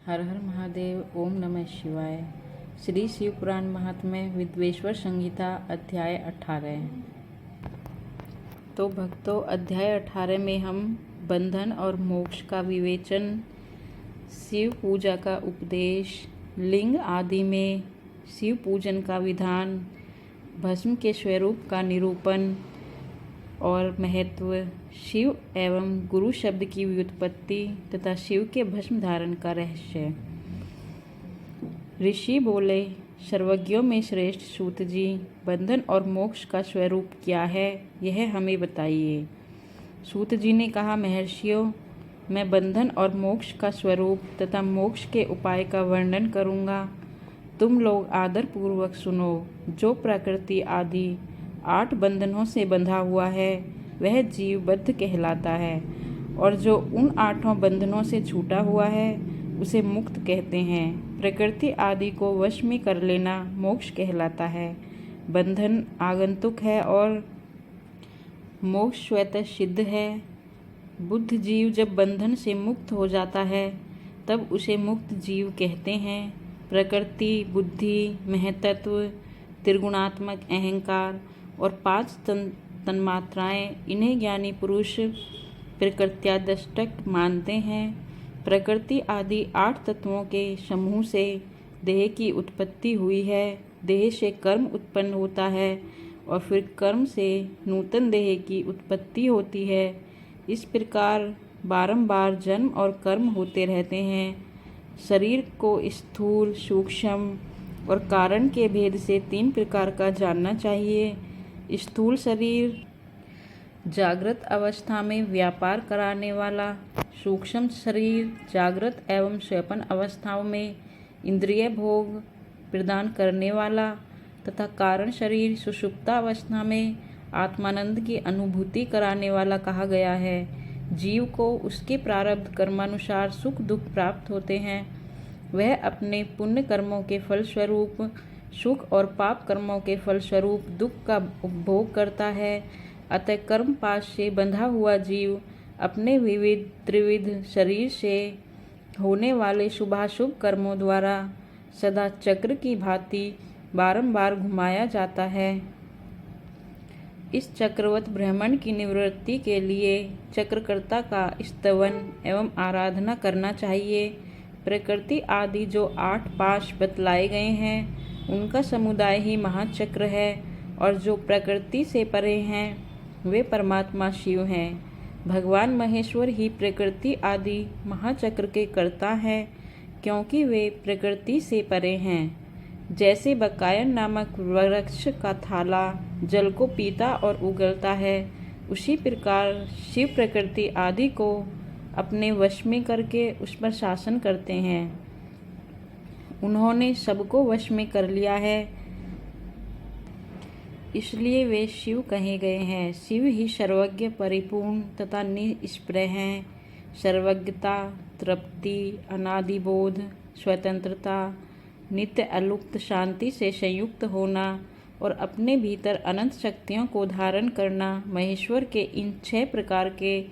हर हर महादेव। ओम नमः शिवाय। श्री शिव पुराण महात्म्य विद्वेश्वर संहिता अध्याय 18। तो भक्तों, अध्याय 18 में हम बंधन और मोक्ष का विवेचन, शिव पूजा का उपदेश, लिंग आदि में शिव पूजन का विधान, भस्म के स्वरूप का निरूपण और महत्व, शिव एवं गुरु शब्द की व्युत्पत्ति तथा शिव के भस्म धारण का रहस्य। ऋषि बोले, सर्वज्ञों में श्रेष्ठ सूत जी, बंधन और मोक्ष का स्वरूप क्या है, यह हमें बताइए। सूत जी ने कहा, महर्षियों, मैं बंधन और मोक्ष का स्वरूप तथा मोक्ष के उपाय का वर्णन करूँगा। तुम लोग आदर पूर्वक सुनो। जो प्रकृति आदि 8 बंधनों से बंधा हुआ है वह जीव बद्ध कहलाता है, और जो उन 8 बंधनों से छूटा हुआ है उसे मुक्त कहते हैं। प्रकृति आदि को वश में कर लेना मोक्ष कहलाता है। बंधन आगंतुक है और मोक्ष स्वतः सिद्ध है। बुद्ध जीव जब बंधन से मुक्त हो जाता है तब उसे मुक्त जीव कहते हैं। प्रकृति, बुद्धि, महतत्व, त्रिगुणात्मक अहंकार और 5 तन्मात्राएं, इन्हें ज्ञानी पुरुष प्रकृत्यादष्टक मानते हैं। प्रकृति आदि 8 तत्वों के समूह से देह की उत्पत्ति हुई है। देह से कर्म उत्पन्न होता है और फिर कर्म से नूतन देह की उत्पत्ति होती है। इस प्रकार बारंबार जन्म और कर्म होते रहते हैं। शरीर को स्थूल, सूक्ष्म और कारण के भेद से 3 प्रकार का जानना चाहिए। स्थूल शरीर जागृत अवस्था में व्यापार कराने वाला, सूक्ष्म शरीर जागृत एवं स्वप्न अवस्थाओं में इंद्रिय भोग प्रदान करने वाला तथा कारण शरीर सुषुप्ता अवस्था में आत्मानंद की अनुभूति कराने वाला कहा गया है। जीव को उसके प्रारब्ध कर्मानुसार सुख दुख प्राप्त होते हैं। वह अपने पुण्य कर्मों के फलस्वरूप सुख और पाप कर्मों के फलस्वरूप दुख का उपभोग करता है। अतः कर्म पाश से बंधा हुआ जीव अपने विविध त्रिविध शरीर से होने वाले शुभाशुभ कर्मों द्वारा सदा चक्र की भांति बारंबार घुमाया जाता है। इस चक्रवत भ्रमण की निवृत्ति के लिए चक्रकर्ता का स्तवन एवं आराधना करना चाहिए। प्रकृति आदि जो 8 पाश बतलाए गए हैं उनका समुदाय ही महाचक्र है, और जो प्रकृति से परे हैं वे परमात्मा शिव हैं। भगवान महेश्वर ही प्रकृति आदि महाचक्र के कर्ता हैं, क्योंकि वे प्रकृति से परे हैं। जैसे बकायन नामक वृक्ष का थाला जल को पीता और उगलता है, उसी प्रकार शिव प्रकृति आदि को अपने वश में करके उस पर शासन करते हैं। उन्होंने सबको वश में कर लिया है, इसलिए वे शिव कहे गए हैं। शिव ही सर्वज्ञ, परिपूर्ण तथा निष्प्रह हैं। सर्वज्ञता, तृप्ति, अनादिबोध, स्वतंत्रता, नित्य अलुप्त शांति से संयुक्त होना और अपने भीतर अनंत शक्तियों को धारण करना, महेश्वर के इन 6 प्रकार के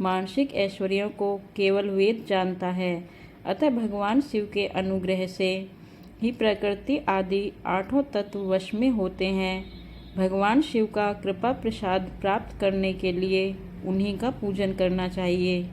मानसिक ऐश्वर्यों को केवल वेद जानता है। अतः भगवान शिव के अनुग्रह से ही प्रकृति आदि 8 तत्व वश में होते हैं। भगवान शिव का कृपा प्रसाद प्राप्त करने के लिए उन्हीं का पूजन करना चाहिए।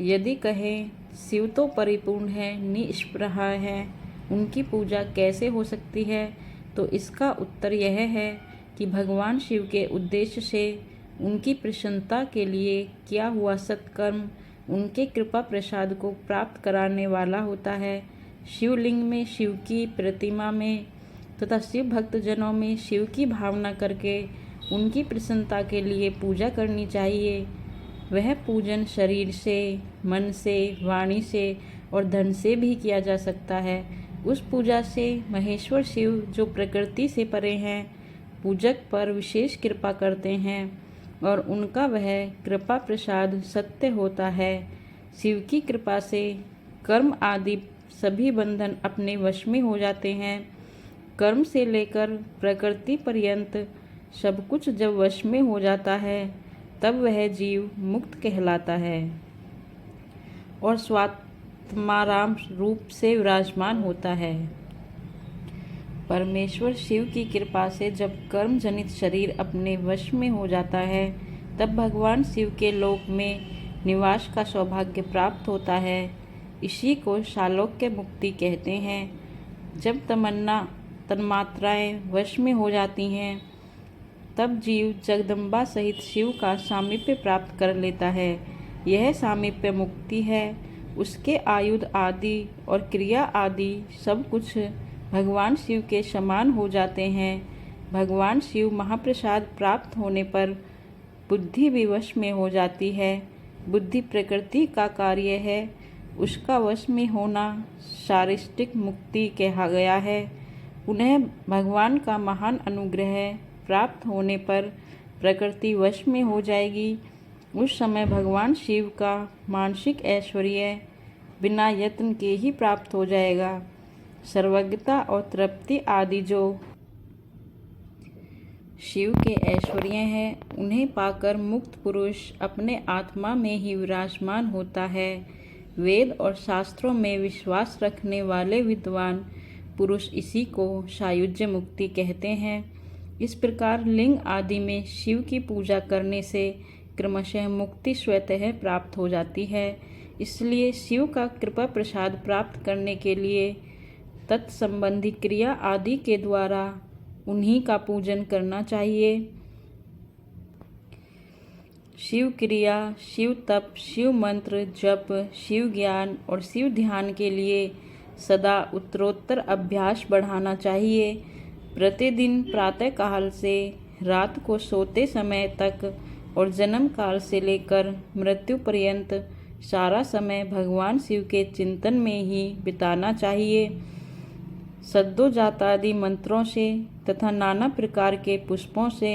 यदि कहें शिव तो परिपूर्ण है, निष्प्रह है, उनकी पूजा कैसे हो सकती है, तो इसका उत्तर यह है कि भगवान शिव के उद्देश्य से उनकी प्रसन्नता के लिए किया हुआ सत्कर्म उनके कृपा प्रसाद को प्राप्त कराने वाला होता है। शिवलिंग में, शिव की प्रतिमा में तथा शिव भक्तजनों में शिव की भावना करके उनकी प्रसन्नता के लिए पूजा करनी चाहिए। वह पूजन शरीर से, मन से, वाणी से और धन से भी किया जा सकता है। उस पूजा से महेश्वर शिव, जो प्रकृति से परे हैं, पूजक पर विशेष कृपा करते हैं और उनका वह कृपा प्रसाद सत्य होता है। शिव की कृपा से कर्म आदि सभी बंधन अपने वश में हो जाते हैं। कर्म से लेकर प्रकृति पर्यंत सब कुछ जब वश में हो जाता है तब वह जीव मुक्त कहलाता है और आत्माराम रूप से विराजमान होता है। परमेश्वर शिव की कृपा से जब कर्म जनित शरीर अपने वश में हो जाता है, तब भगवान शिव के लोक में निवास का सौभाग्य प्राप्त होता है। इसी को शालोक्य मुक्ति कहते हैं। जब तन्मात्राएं वश में हो जाती हैं, तब जीव जगदम्बा सहित शिव का सामीप्य प्राप्त कर लेता है। यह सामीप्य मुक्ति है। उसके आयुध आदि और क्रिया आदि सब कुछ भगवान शिव के समान हो जाते हैं। भगवान शिव महाप्रसाद प्राप्त होने पर बुद्धि भी वश में हो जाती है। बुद्धि प्रकृति का कार्य है, उसका वश में होना शारिष्टिक मुक्ति कहा गया है। उन्हें भगवान का महान अनुग्रह प्राप्त होने पर प्रकृति वश में हो जाएगी। उस समय भगवान शिव का मानसिक ऐश्वर्य बिना यत्न के ही प्राप्त हो जाएगा। सर्वज्ञता और तृप्ति आदि जो शिव के ऐश्वर्य हैं, उन्हें पाकर मुक्त पुरुष अपने आत्मा में ही विराजमान होता है। वेद और शास्त्रों में विश्वास रखने वाले विद्वान पुरुष इसी को सायुज्य मुक्ति कहते हैं। इस प्रकार लिंग आदि में शिव की पूजा करने से क्रमशः मुक्ति स्वतः प्राप्त हो जाती है। इसलिए शिव का कृपा प्रसाद प्राप्त करने के लिए तत्संबंधी क्रिया आदि के द्वारा उन्हीं का पूजन करना चाहिए। शिव क्रिया, शिव तप, शिव मंत्र जप, शिव ज्ञान और शिव ध्यान के लिए सदा उत्तरोत्तर अभ्यास बढ़ाना चाहिए। प्रतिदिन प्रातःकाल से रात को सोते समय तक और जन्म काल से लेकर मृत्यु पर्यंत सारा समय भगवान शिव के चिंतन में ही बिताना चाहिए। सद्योजातादि मंत्रों से तथा नाना प्रकार के पुष्पों से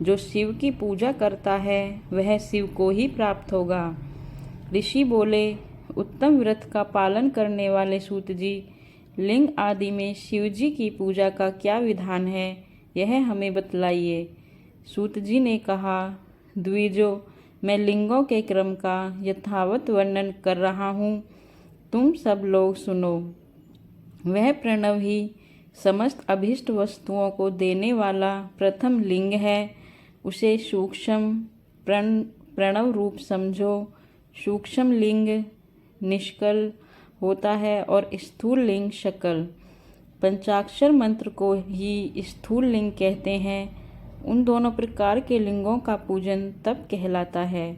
जो शिव की पूजा करता है, वह शिव को ही प्राप्त होगा। ऋषि बोले, उत्तम व्रत का पालन करने वाले सूत जी, लिंग आदि में शिव जी की पूजा का क्या विधान है, यह हमें बतलाइए। सूत जी ने कहा, द्विजो, मैं लिंगों के क्रम का यथावत वर्णन कर रहा हूँ, तुम सब लोग सुनो। वह प्रणव ही समस्त अभीष्ट वस्तुओं को देने वाला प्रथम लिंग है। उसे सूक्ष्म प्रणव रूप समझो। सूक्ष्म लिंग निष्कल होता है और स्थूल लिंग शकल। पंचाक्षर मंत्र को ही स्थूल लिंग कहते हैं। उन दोनों प्रकार के लिंगों का पूजन तब कहलाता है।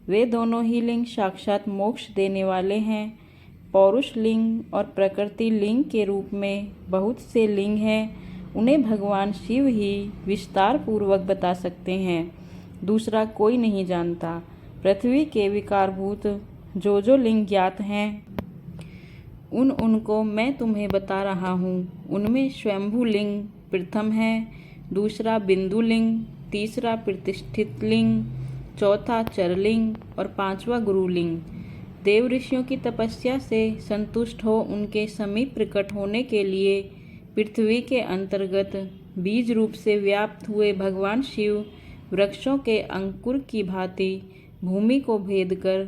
वे दोनों ही लिंग साक्षात मोक्ष देने वाले हैं। पौरुष लिंग और प्रकृति लिंग के रूप में बहुत से लिंग हैं। उन्हें भगवान शिव ही विस्तार पूर्वक बता सकते हैं, दूसरा कोई नहीं जानता। पृथ्वी के विकारभूत जो लिंग ज्ञात हैं, उनको मैं तुम्हें बता रहा हूँ। उनमें स्वयंभू लिंग प्रथम है, दूसरा बिंदु लिंग, तीसरा प्रतिष्ठित लिंग, चौथा चरलिंग और पांचवा गुरुलिंग। देव ऋषियों की तपस्या से संतुष्ट हो उनके समीप प्रकट होने के लिए पृथ्वी के अंतर्गत बीज रूप से व्याप्त हुए भगवान शिव वृक्षों के अंकुर की भांति भूमि को भेद कर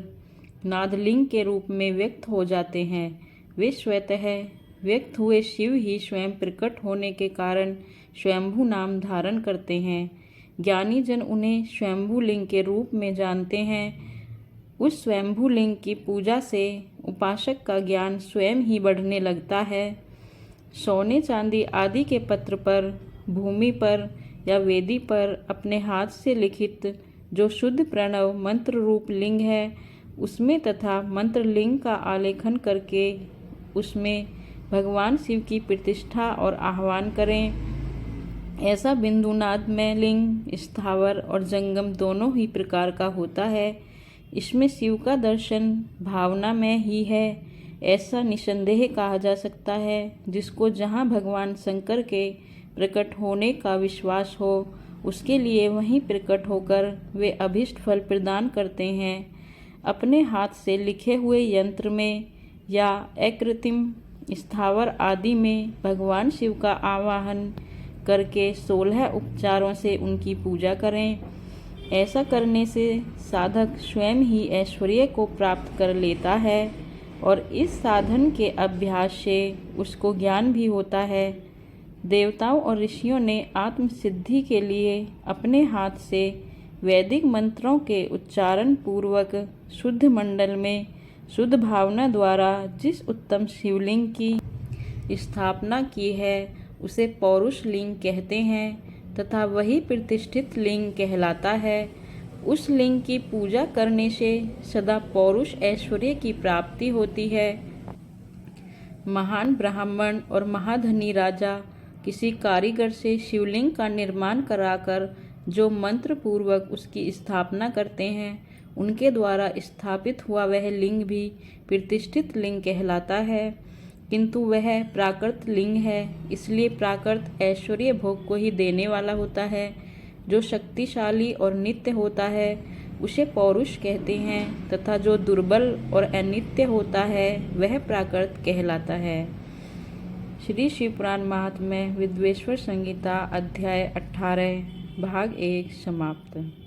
नादलिंग के रूप में व्यक्त हो जाते हैं। वे स्वतः व्यक्त हुए शिव ही स्वयं प्रकट होने के कारण स्वयंभू नाम धारण करते हैं। ज्ञानी जन उन्हें स्वयंभू लिंग के रूप में जानते हैं। उस स्वयंभू लिंग की पूजा से उपासक का ज्ञान स्वयं ही बढ़ने लगता है। सोने चांदी आदि के पत्र पर, भूमि पर या वेदी पर अपने हाथ से लिखित जो शुद्ध प्रणव मंत्र रूप लिंग है, उसमें तथा मंत्र लिंग का आलेखन करके उसमें भगवान शिव की प्रतिष्ठा और आह्वान करें। ऐसा बिंदुनाद में लिंग स्थावर और जंगम दोनों ही प्रकार का होता है। इसमें शिव का दर्शन भावना में ही है, ऐसा निसंदेह कहा जा सकता है। जिसको जहाँ भगवान शंकर के प्रकट होने का विश्वास हो, उसके लिए वहीं प्रकट होकर वे अभीष्ट फल प्रदान करते हैं। अपने हाथ से लिखे हुए यंत्र में या अकृत्रिम स्थावर आदि में भगवान शिव का आवाहन करके 16 उपचारों से उनकी पूजा करें। ऐसा करने से साधक स्वयं ही ऐश्वर्य को प्राप्त कर लेता है और इस साधन के अभ्यास से उसको ज्ञान भी होता है। देवताओं और ऋषियों ने आत्मसिद्धि के लिए अपने हाथ से वैदिक मंत्रों के उच्चारण पूर्वक शुद्ध मंडल में शुद्ध भावना द्वारा जिस उत्तम शिवलिंग की स्थापना की है उसे पौरुष लिंग कहते हैं तथा वही प्रतिष्ठित लिंग कहलाता है। उस लिंग की पूजा करने से सदा पौरुष ऐश्वर्य की प्राप्ति होती है। महान ब्राह्मण और महाधनी राजा किसी कारीगर से शिवलिंग का निर्माण कराकर जो मंत्र पूर्वक उसकी स्थापना करते हैं उनके द्वारा स्थापित हुआ वह लिंग भी प्रतिष्ठित लिंग कहलाता है, किंतु वह प्राकृत लिंग है, इसलिए प्राकृत ऐश्वर्य भोग को ही देने वाला होता है। जो शक्तिशाली और नित्य होता है उसे पौरुष कहते हैं तथा जो दुर्बल और अनित्य होता है वह प्राकृत कहलाता है। श्री शिवपुराण महात्म्य विद्वेश्वर संहिता अध्याय 18 भाग 1 समाप्त।